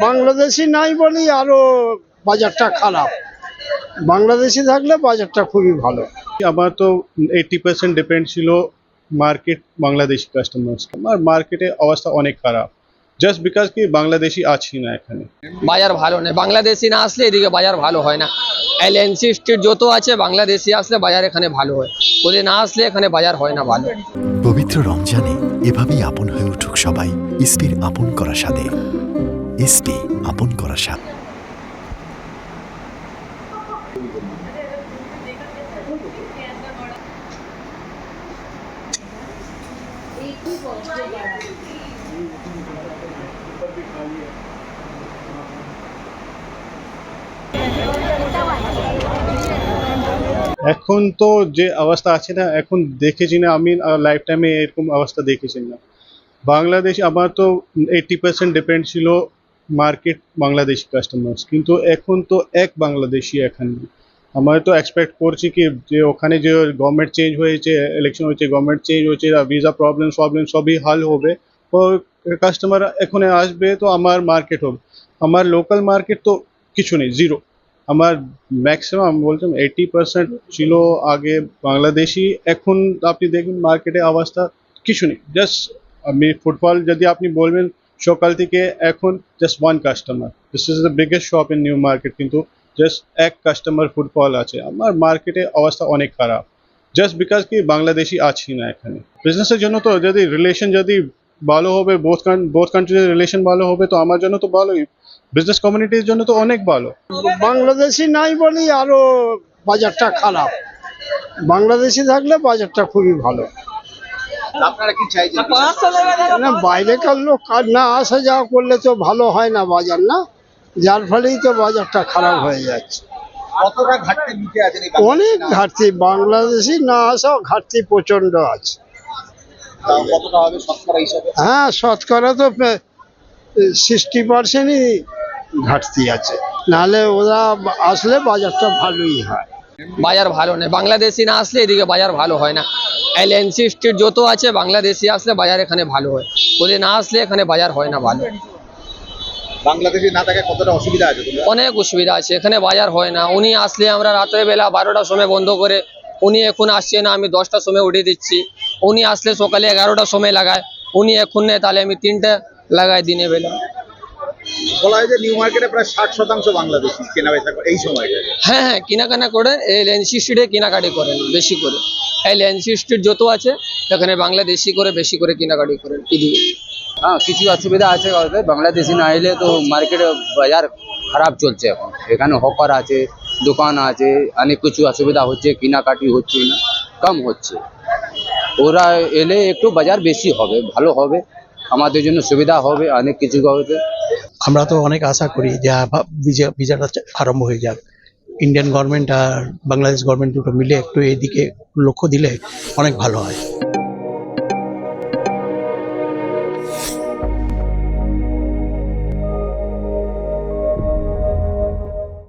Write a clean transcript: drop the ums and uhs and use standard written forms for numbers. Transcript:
বাংলাদেশি নাই বলি আরো বাজারটা খারাপ। বাংলাদেশি থাকলে বাজারটা খুবই ভালো। আমার তো 80% ডিপেন্ড ছিল মার্কেট বাংলাদেশি কাস্টমার্স। আমার মার্কেটে অবস্থা অনেক খারাপ, জাস্ট বিকজ কি বাংলাদেশি আছি না এখানে। বাজার ভালো নেই, বাংলাদেশি না আসলে এদিকে বাজার ভালো হয় না। এলএনসি স্ট্রিট যত আছে বাংলাদেশি আসলে বাজার এখানে ভালো হয়, ওদের না আসলে এখানে বাজার হয় না ভালো। পবিত্র রমজানে এভাবেই আপন হয়ে উঠুক সবাই ইসপির আপন করা স্বাদে। ইসপি আপন করা স্বাদ। এখন তো যে অবস্থা আছে না, এখন দেখেছি না আমি লাইফ টাইমে এরকম অবস্থা দেখেছি না। বাংলাদেশ আমার তো 80% ডিপেন্ড ছিল মার্কেট বাংলাদেশি কাস্টমার্স, কিন্তু এখন তো এক বাংলাদেশি এখানে। আমরা তো এক্সপেক্ট করছি কি যে ওখানে যে গভর্নমেন্ট চেঞ্জ হয়েছে, ইলেকশন হয়েছে, গভর্নমেন্ট চেঞ্জ হয়েছে, ভিসা প্রবলেম সবই হাল হবে, তো কাস্টমার এখানে আসবে, তো আমার মার্কেট হবে। আমার লোকাল মার্কেট তো কিছু নেই, জিরো। আমার ম্যাক্সিমাম বলতাম 80% ছিল আগে বাংলাদেশি। এখন আপনি দেখুন মার্কেটে অবস্থা কিছু নেই, জাস্ট আমি ফুটফল যদি আপনি বলবেন সকাল থেকে এখন just one customer. This is the biggest shop in new market, কিন্তু জাস্ট এক কাস্টমার ফুটফল আছে। আমার মার্কেটে অবস্থা অনেক খারাপ, জাস্ট বিকজ কি বাংলাদেশি আছি না এখানে। বিজনেসের জন্য তো যদি রিলেশন যদি ভালো হবে, বোথ কান্ট্রির রিলেশন ভালো হবে, তো আমার জন্য তো ভালোই, বিজনেস কমিউনিটির জন্য তো অনেক ভালো। বাংলাদেশি নাই বলি আরো বাজারটা খারাপ। বাংলাদেশি থাকলে বাজারটা খুবই ভালো। আপনারা কি চাইছেন? না, বাইরেকার লোক আর না আসা যাওয়া করলে তো ভালো হয় না বাজার, না? যার ফলেই তো বাজারটা খারাপ হয়ে যাচ্ছে। কতটা ঘাটতি নিচে আছেন এই অনেক ঘাটতি, বাংলাদেশি না আসা ঘাটতি প্রচন্ড আছে। কতটা হবে শতকরা হিসাবে? হ্যাঁ, শতকরা তো 60%ই ঘাটতি আছে, নাহলে ওরা আসলে বাজারটা ভালোই হয়। বাজার ভালো নেই, বাংলাদেশি না আসলে এদিকে বাজার ভালো হয় না। এলএনসি স্ট্রিট যত আছে বাংলাদেশি আসলে বাজার এখানে ভালো হয়, ওদের না আসলে এখানে বাজার হয় না ভালো। বাংলাদেশি না থাকে কতটা অসুবিধা আছে? অনেক অসুবিধা আছে, এখানে বাজার হয় না। উনি আসলে আমরা রাতের বেলা 12টার সময় বন্ধ করে, উনি এখন আসছে না, আমি 10টার সময় উঠে দিচ্ছি। উনি আসলে সকালে 11টার সময় লাগায়, উনি এখন নেই, তাহলে আমি 3টে লাগাই দিনে বেলা। বলা হয় যে নিউ মার্কেটে প্রায় 60% বাংলাদেশি কেনাবেচা করে এই সময়টা। হ্যাঁ, কেনাকাটা করেন, এই এলএনসি স্ট্রিটে কেনাকাটি করেন বেশি করে। এলএনসি স্ট্রিট যত আছে এখানে বাংলাদেশি করে বেশি করে কেনাকাটি করেন এদিকে। হ্যাঁ, কিছু অসুবিধা আছে, বাংলাদেশি না এলে তো মার্কেটে বাজার খারাপ চলছে। এখন এখানে হকার আছে, দোকান আছে, অনেক কিছু অসুবিধা হচ্ছে, কেনাকাটি হচ্ছে না, কম হচ্ছে। ওরা এলে একটু বাজার বেশি হবে, ভালো হবে, আমাদের জন্য সুবিধা হবে, অনেক কিছু হবে। আমরা তো অনেক আশা করি যে ভিসাটা আরম্ভ হয়ে যাক। ইন্ডিয়ান গভর্নমেন্ট আর বাংলাদেশ গভর্নমেন্ট দুটো মিলে একটু এদিকে লক্ষ্য দিলে অনেক ভালো হয়।